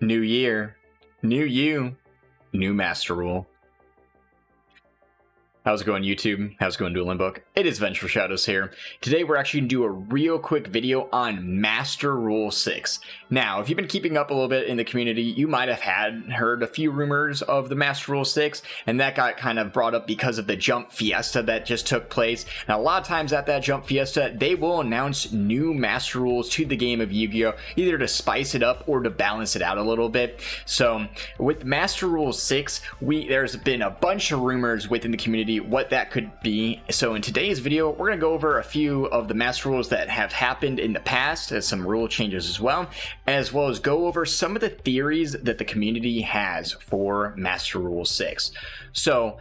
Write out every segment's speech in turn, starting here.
New year, new you, new master rule. How's it going, YouTube? How's it going, Dueling Book? It is Vengeful Shadows here. Today we're actually going to do a real quick video on Master Rule 6. Now, if you've been keeping up a little bit in the community, you might have heard a few rumors of the Master Rule 6, and that got kind of brought up because of the Jump Fiesta that just took place. Now, a lot of times at that Jump Fiesta, they will announce new Master Rules to the game of Yu-Gi-Oh! Either to spice it up or to balance it out a little bit. So, with Master Rule 6, there's been a bunch of rumors within the community what that could be. So in today's video, we're going to go over a few of the master rules that have happened in the past, as some rule changes as well as go over some of the theories that the community has for Master Rule 6. So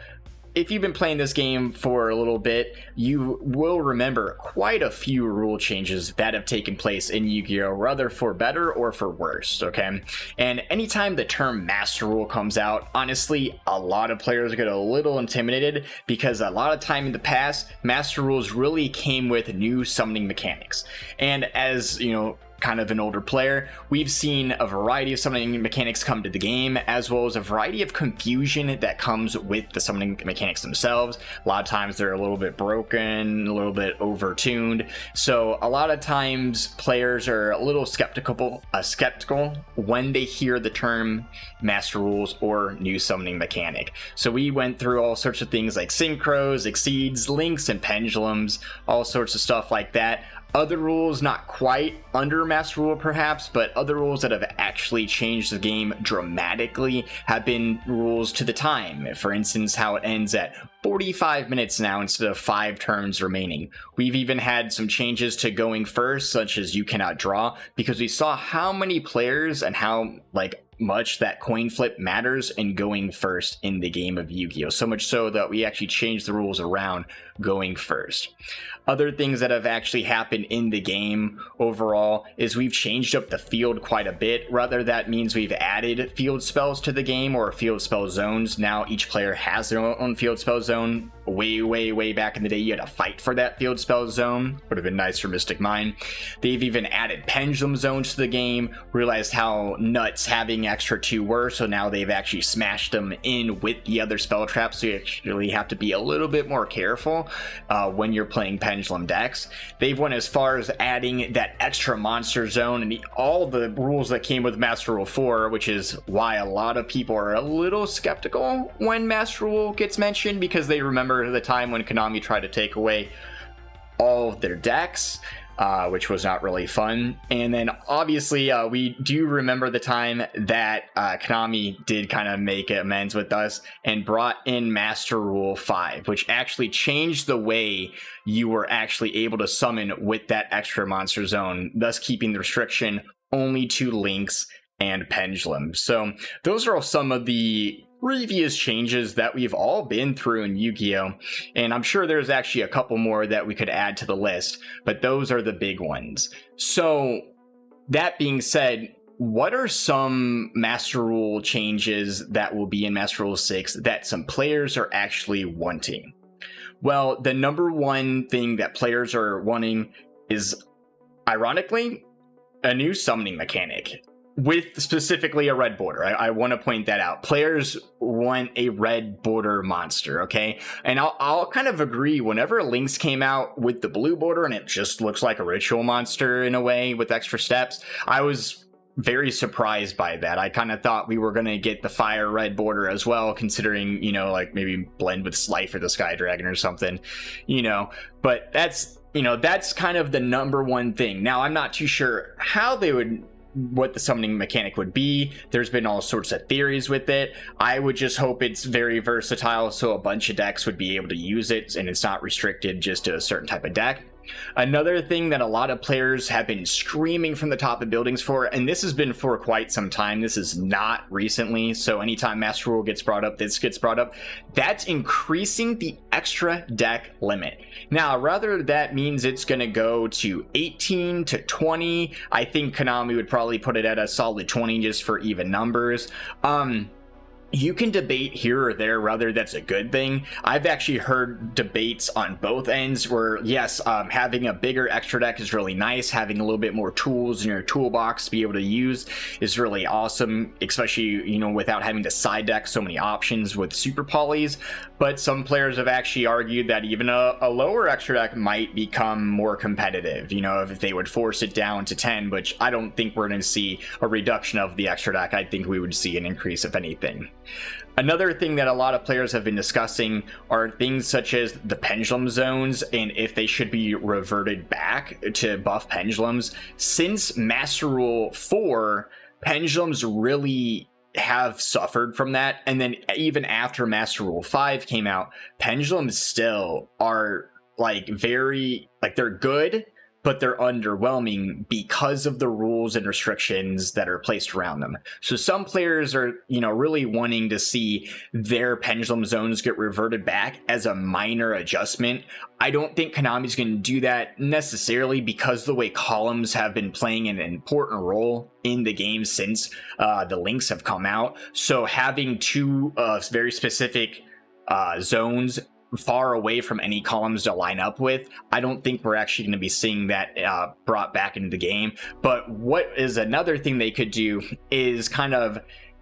if you've been playing this game for a little bit, you will remember quite a few rule changes that have taken place in Yu-Gi-Oh! Whether for better or for worse, okay? And anytime the term Master Rule comes out, honestly, a lot of players get a little intimidated because a lot of time in the past, Master Rules really came with new summoning mechanics. And as, you know, kind of an older player, we've seen a variety of summoning mechanics come to the game, as well as a variety of confusion that comes with the summoning mechanics themselves. A lot of times they're a little bit broken, a little bit over-tuned, so a lot of times players are a little skeptical when they hear the term Master Rules or new summoning mechanic. So we went through all sorts of things like synchros, exceeds, links, and pendulums, all sorts of stuff like that. Other rules, not quite under Master Rule perhaps, but other rules that have actually changed the game dramatically have been rules to the time. For instance, how it ends at 45 minutes now instead of 5 turns remaining. We've even had some changes to going first, such as you cannot draw, because we saw how many players and how much that coin flip matters in going first in the game of Yu-Gi-Oh! So much so that we actually changed the rules around going first. Other things that have actually happened in the game overall is we've changed up the field quite a bit. Rather, that means we've added field spells to the game, or field spell zones. Now each player has their own field spell zone. Way back in the day, you had to fight for that field spell zone. Would have been nice for Mystic Mine. They've even added pendulum zones to the game, realized how nuts having extra 2 were, so now they've actually smashed them in with the other spell traps, so you actually have to be a little bit more careful when you're playing pendulum decks. They've went as far as adding that extra monster zone and all the rules that came with Master Rule 4, which is why a lot of people are a little skeptical when Master Rule gets mentioned, because they remember the time when Konami tried to take away all of their decks, which was not really fun. And then obviously we do remember the time that Konami did kind of make amends with us and brought in Master Rule 5, which actually changed the way you were actually able to summon with that extra monster zone, thus keeping the restriction only to links and pendulum. So those are all some of the previous changes that we've all been through in Yu-Gi-Oh! And I'm sure there's actually a couple more that we could add to the list, but those are the big ones. So that being said, what are some Master Rule changes that will be in Master Rule 6 that some players are actually wanting? Well, the number one thing that players are wanting is, ironically, a new summoning mechanic, with specifically a red border. I want to point that out. Players want a red border monster, okay? And I'll kind of agree. Whenever Lynx came out with the blue border and it just looks like a ritual monster in a way with extra steps, I was very surprised by that. I kind of thought we were going to get the fire red border as well, considering, you know, like maybe blend with Slifer the Sky Dragon or something, you know, but that's kind of the number one thing. Now, I'm not too sure what the summoning mechanic would be. There's been all sorts of theories with it. I would just hope it's very versatile, so a bunch of decks would be able to use it and it's not restricted just to a certain type of deck. Another thing that a lot of players have been screaming from the top of buildings for, and this has been for quite some time, this is not recently, so anytime Master Rule gets brought up, this gets brought up, that's increasing the extra deck limit. Now, rather that means it's going to go to 18 to 20. I think Konami would probably put it at a solid 20 just for even numbers. You can debate here or there whether that's a good thing. I've actually heard debates on both ends where, yes, having a bigger extra deck is really nice. Having a little bit more tools in your toolbox to be able to use is really awesome, especially, you know, without having to side deck so many options with super polys. But some players have actually argued that even a lower extra deck might become more competitive, you know, if they would force it down to 10, which I don't think we're going to see a reduction of the extra deck. I think we would see an increase, if anything. Another thing that a lot of players have been discussing are things such as the pendulum zones and if they should be reverted back to buff pendulums. Since Master Rule 4, pendulums really have suffered from that, and then even after Master Rule 5 came out, pendulums still are like very, like, they're good, but they're underwhelming because of the rules and restrictions that are placed around them. So some players are, you know, really wanting to see their pendulum zones get reverted back as a minor adjustment. I don't think Konami's going to do that necessarily because the way columns have been playing an important role in the game since the links have come out. So having two very specific zones far away from any columns to line up with, I don't think we're actually going to be seeing that brought back into the game. But what is another thing they could do is kind of,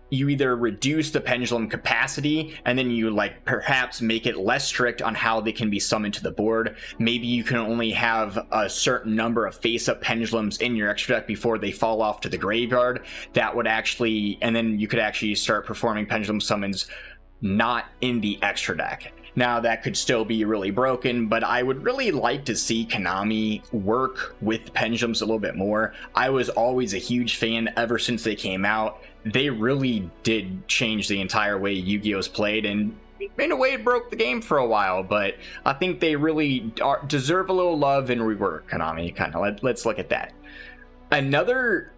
you either reduce the pendulum capacity and then you like perhaps make it less strict on how they can be summoned to the board. Maybe you can only have a certain number of face-up pendulums in your extra deck before they fall off to the graveyard. That would actually, and then you could actually start performing pendulum summons not in the extra deck. Now, that could still be really broken, but I would really like to see Konami work with pendulums a little bit more. I was always a huge fan ever since they came out. They really did change the entire way Yu-Gi-Oh's played, and in a way it broke the game for a while, but I think they really deserve a little love and rework, Konami. Kind of, let's look at that. Another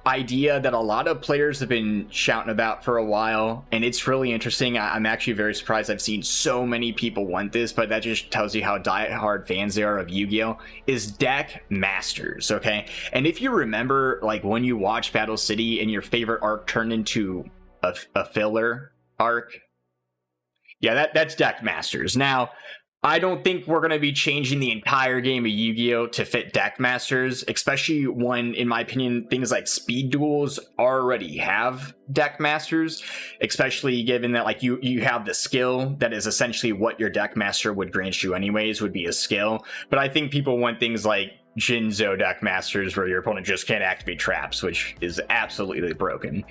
idea that a lot of players have been shouting about for a while, and it's really interesting. I'm actually very surprised I've seen so many people want this, but that just tells you how diehard fans they are of Yu-Gi-Oh! Is deck masters, okay? And if you remember, like, when you watch Battle City and your favorite arc turned into a filler arc, yeah, that's deck masters. Now, I don't think we're going to be changing the entire game of Yu-Gi-Oh! To fit deck masters, especially when, in my opinion, things like speed duels already have deck masters, especially given that, like, you have the skill that is essentially what your deck master would grant you anyways, would be a skill. But I think people want things like Jinzo deck masters where your opponent just can't activate traps, which is absolutely broken.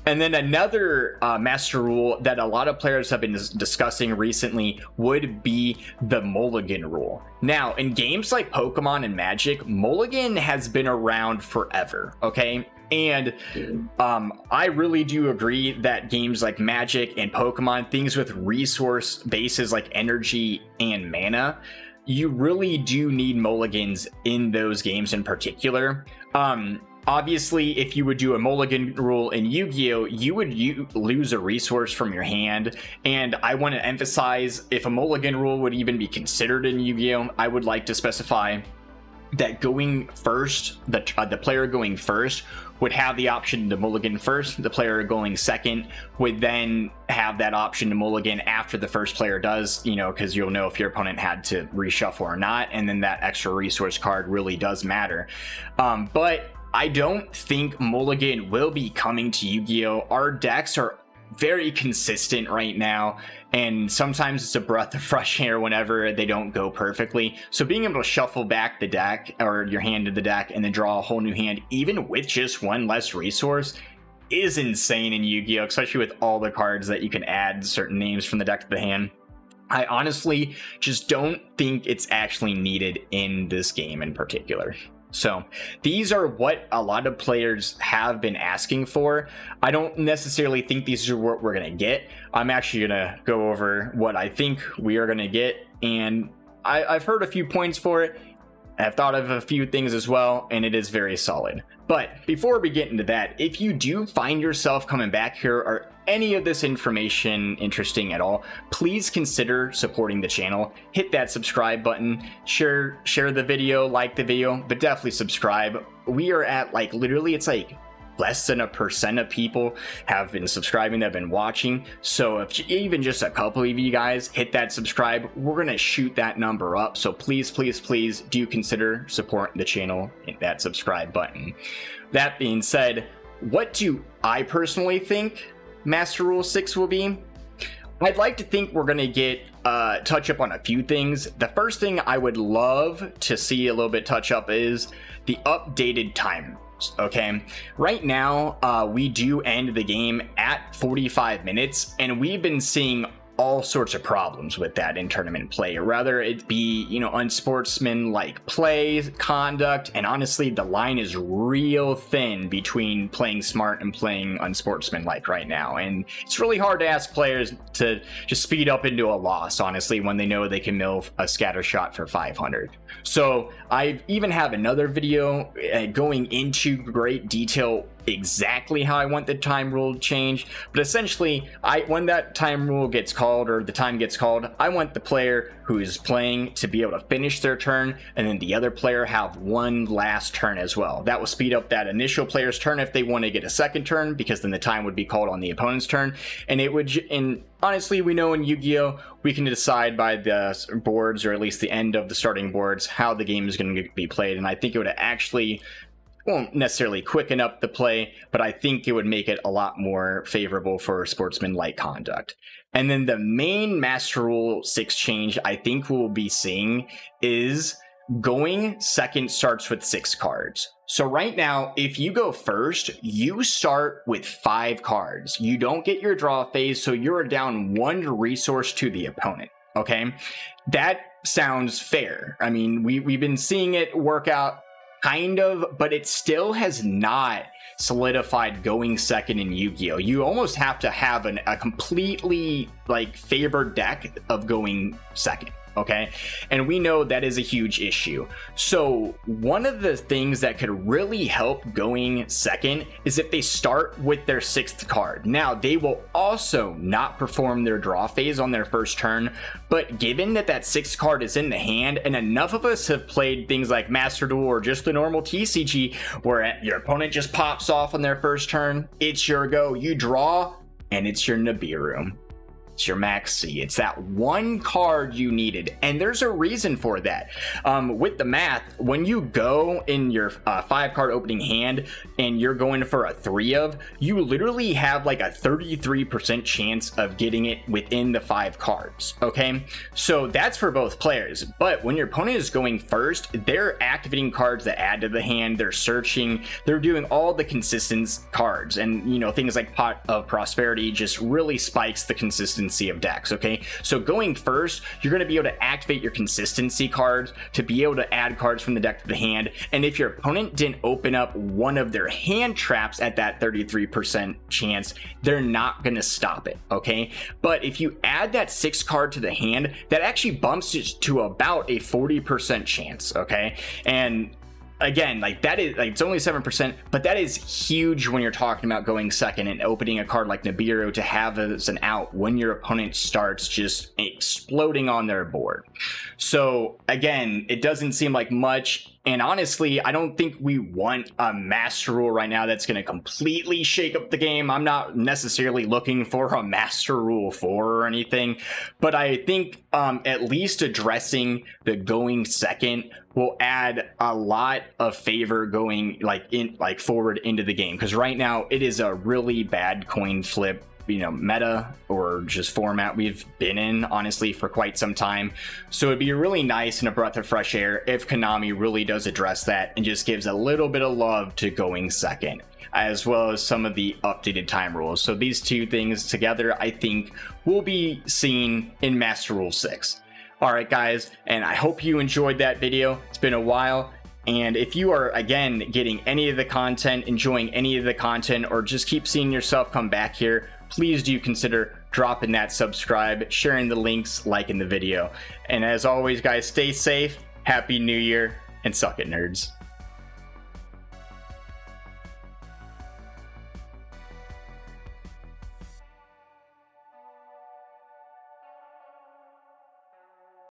And then another master rule that a lot of players have been discussing recently would be the mulligan rule. Now, in games like Pokemon and Magic, mulligan has been around forever, okay? And I really do agree that games like Magic and Pokemon, things with resource bases like energy and mana, you really do need mulligans in those games in particular. Obviously, if you would do a mulligan rule in Yu-Gi-Oh, you would lose a resource from your hand. And I want to emphasize, if a mulligan rule would even be considered in Yu-Gi-Oh, I would like to specify that going first, the player going first would have the option to mulligan first. The player going second would then have that option to mulligan after the first player does, you know, because you'll know if your opponent had to reshuffle or not. And then that extra resource card really does matter. But I don't think mulligan will be coming to Yu-Gi-Oh! Our decks are very consistent right now, and sometimes it's a breath of fresh air whenever they don't go perfectly. So being able to shuffle back the deck or your hand to the deck and then draw a whole new hand, even with just one less resource, is insane in Yu-Gi-Oh! Especially with all the cards that you can add certain names from the deck to the hand. I honestly just don't think it's actually needed in this game in particular. So these are what a lot of players have been asking for. I don't necessarily think these are what we're going to get. I'm actually going to go over what I think we are going to get. And I've heard a few points for it. I've thought of a few things as well, and it is very solid. But before we get into that, if you do find yourself coming back here or any of this information interesting at all, please consider supporting the channel. Hit that subscribe button, share the video, like the video, but definitely subscribe. We are at, like, literally, it's like less than 1% of people have been subscribing, that have been watching. So if even just a couple of you guys hit that subscribe, we're gonna shoot that number up. So please do consider supporting the channel, hit that subscribe button. That being said, what do I personally think Master Rule 6 will be? I'd like to think we're gonna get touch up on a few things. The first thing I would love to see a little bit touch up is the updated time. Okay, right now we do end the game at 45 minutes, and we've been seeing all sorts of problems with that in tournament play, rather it be, you know, unsportsmanlike play, conduct, and honestly the line is real thin between playing smart and playing unsportsmanlike right now, and it's really hard to ask players to just speed up into a loss, honestly, when they know they can mill a scatter shot for 500. So I even have another video going into great detail exactly how I want the time rule changed, but essentially when that time rule gets called, or the time gets called, I want the player who is playing to be able to finish their turn, and then the other player have one last turn as well. That will speed up that initial player's turn if they want to get a second turn, because then the time would be called on the opponent's turn, and it would, and honestly, we know in Yu-Gi-Oh! We can decide by the boards, or at least the end of the starting boards, how the game is going to be played, and I think it would actually won't necessarily quicken up the play, but I think it would make it a lot more favorable for sportsman-like conduct. And then the main Master Rule 6 change I think we'll be seeing is going second starts with 6 cards. So right now, if you go first, you start with 5 cards. You don't get your draw phase, so you're down 1 resource to the opponent. Okay, that sounds fair. I mean, we've been seeing it work out kind of, but it still has not solidified going second in Yu-Gi-Oh! You almost have to have a completely like favored deck of going second. Okay, and we know that is a huge issue. So one of the things that could really help going second is if they start with their 6th card. Now they will also not perform their draw phase on their first turn, but given that that 6th card is in the hand, and enough of us have played things like Master Duel or just the normal TCG where your opponent just pops off on their first turn, it's your go, you draw, and it's your Nibiru. It's your Maxi. It's that one card you needed, and there's a reason for that. With the math, when you go in your 5-card opening hand and you're going for a 3 of, you literally have like a 33% chance of getting it within the 5 cards. Okay, so that's for both players. But when your opponent is going first, they're activating cards that add to the hand. They're searching. They're doing all the consistent cards, and you know, things like Pot of Prosperity just really spikes the consistency of decks. Okay, so going first, you're going to be able to activate your consistency cards to be able to add cards from the deck to the hand, and if your opponent didn't open up one of their hand traps at that 33% chance, they're not going to stop it. Okay, but if you add that 6th card to the hand, that actually bumps it to about a 40% chance. Okay, and again, like that is like, it's only 7%, but that is huge when you're talking about going second and opening a card like Nibiru to have as an out when your opponent starts just exploding on their board. So again, it doesn't seem like much, and honestly, I don't think we want a Master Rule right now that's going to completely shake up the game. I'm not necessarily looking for a Master Rule 4 or anything, but I think at least addressing the going second will add a lot of favor going like forward into the game, because right now it is a really bad coin flip, you know, meta or just format we've been in honestly for quite some time. So it'd be really nice and a breath of fresh air if Konami really does address that and just gives a little bit of love to going second, as well as some of the updated time rules. So these two things together, I think, will be seen in Master Rule 6. Alright guys, and I hope you enjoyed that video. It's been a while, and if you are, again, getting any of the content, enjoying any of the content, or just keep seeing yourself come back here, please do consider dropping that subscribe, sharing the links, liking the video. And as always guys, stay safe, Happy New Year, and suck it nerds.